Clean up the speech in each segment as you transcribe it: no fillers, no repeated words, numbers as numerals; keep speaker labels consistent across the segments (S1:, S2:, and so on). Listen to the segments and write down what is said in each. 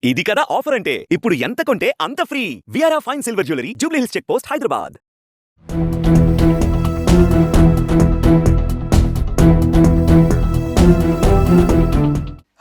S1: ఇది కదా ఆఫర్ అంటే ఇప్పుడు ఎంత కొంటే అంత ఫ్రీ. విఆర్ఆ fine silver jewellery, Jubilee Hills check post, Hyderabad.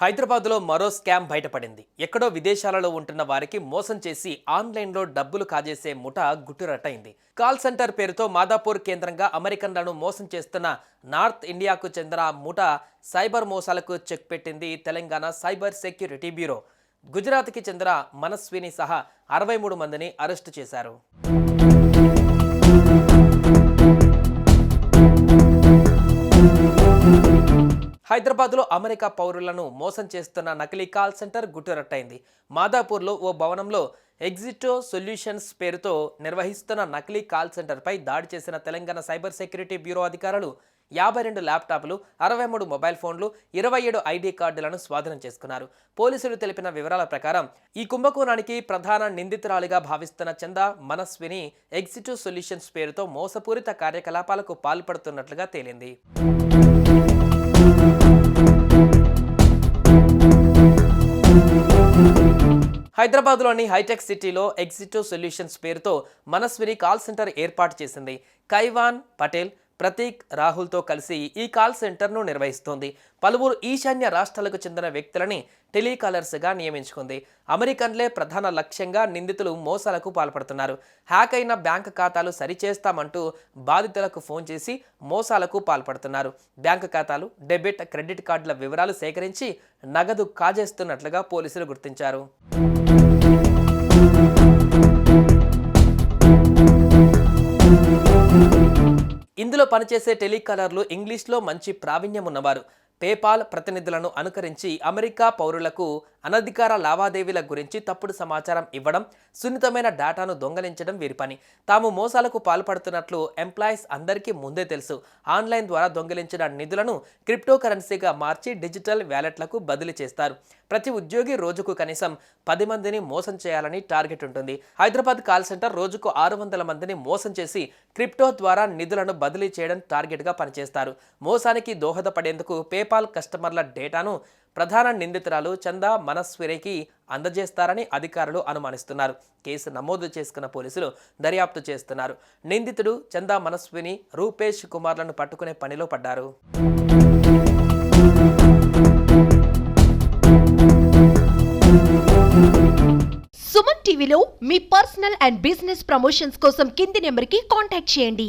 S2: హైదరాబాద్లో మరో స్కామ్ బయటపడింది. ఎక్కడో విదేశాలలో ఉంటున్న వారికి మోసం చేసి ఆన్లైన్లో డబ్బులు కాజేసే ముఠా గుట్టురట్టయింది. కాల్ సెంటర్ పేరుతో మాదాపూర్ కేంద్రంగా అమెరికన్లను మోసం చేస్తున్న నార్త్ ఇండియాకు చెందిన ముఠా సైబర్ మోసాలకు చెక్ పెట్టింది తెలంగాణ సైబర్ సెక్యూరిటీ బ్యూరో. గుజరాత్కి చెందిన మనస్విని సహా 63 మందిని అరెస్టు చేశారు. హైదరాబాద్లో అమెరికా పౌరులను మోసం చేస్తున్న నకిలీ కాల్ సెంటర్ గుట్టురట్టయింది. మాదాపూర్లో ఓ భవనంలో ఎగ్జిటో సొల్యూషన్స్ పేరుతో నిర్వహిస్తున్న నకిలీ కాల్ సెంటర్పై దాడి చేసిన తెలంగాణ సైబర్ సెక్యూరిటీ బ్యూరో అధికారులు 52 ల్యాప్టాప్లు, 63 మొబైల్ ఫోన్లు, 27 ఐడి కార్డులను స్వాధీనం చేసుకున్నారు. పోలీసులు తెలిపిన వివరాల ప్రకారం ఈ కుంభకోణానికి ప్రధాన నిందితురాలిగా భావిస్తున్న చందా మనస్విని ఎగ్జిటో సొల్యూషన్స్ పేరుతో మోసపూరిత కార్యకలాపాలకు పాల్పడుతున్నట్లుగా తేలింది. హైదరాబాద్లోని హైటెక్ సిటీలో ఎగ్జిటో సొల్యూషన్స్ పేరుతో మనస్విని కాల్ సెంటర్ ఏర్పాటు చేసింది. కైవాన్ పటేల్, ప్రతీక్, రాహుల్తో కలిసి ఈ కాల్ సెంటర్ను నిర్వహిస్తోంది. పలువురు ఈశాన్య రాష్ట్రాలకు చెందిన వ్యక్తులని టెలికాలర్స్గా నియమించుకుంది. అమెరికన్లే ప్రధాన లక్ష్యంగా నిందితులు మోసాలకు పాల్పడుతున్నారు. హ్యాక్ అయిన బ్యాంక్ ఖాతాలు సరిచేస్తామంటూ బాధితులకు ఫోన్ చేసి మోసాలకు పాల్పడుతున్నారు. బ్యాంక్ ఖాతాలు, డెబిట్, క్రెడిట్ కార్డుల వివరాలు సేకరించి నగదు కాజేస్తున్నట్లుగా పోలీసులు గుర్తించారు. ఇందులో పనిచేసే టెలికాలర్లు ఇంగ్లీష్లో మంచి ప్రావీణ్యం ఉన్నవారు. పేపాల్ ప్రతినిధులను అనుకరించి అమెరికా పౌరులకు అనధికార లావాదేవీల గురించి తప్పుడు సమాచారం ఇవ్వడం, సున్నితమైన డేటాను దొంగలించడం వీరి పని. తాము మోసాలకు పాల్పడుతున్నట్లు ఎంప్లాయీస్ అందరికీ ముందే తెలుసు. ఆన్లైన్ ద్వారా దొంగిలించిన నిధులను క్రిప్టో కరెన్సీగా మార్చి డిజిటల్ వ్యాలెట్లకు బదిలీ చేస్తారు. ప్రతి ఉద్యోగి రోజుకు కనీసం 10 మందిని మోసం చేయాలని టార్గెట్ ఉంటుంది. హైదరాబాద్ కాల్ సెంటర్ రోజుకు 600 మందిని మోసం చేసి క్రిప్టో ద్వారా నిధులను బదిలీ చేయడం టార్గెట్గా పనిచేస్తారు. మోసానికి దోహదపడేందుకు పేపాల్ కస్టమర్ల డేటాను ప్రధాన నిందితురాలు చందా మనస్వినికి అందజేస్తారని అధికారులు అనుమానిస్తున్నారు. కేసు నమోదు చేసుకున్న పోలీసులు దర్యాప్తు చేస్తున్నారు. నిందితుడు చందా మనస్విని, రూపేష్ కుమార్లను పట్టుకునే పనిలో పడ్డారు.
S3: సుమన్ టీవీలో మీ పర్సనల్ అండ్ బిజినెస్ ప్రమోషన్స్ కోసం కింది నెంబర్కి కాంటాక్ట్ చేయండి.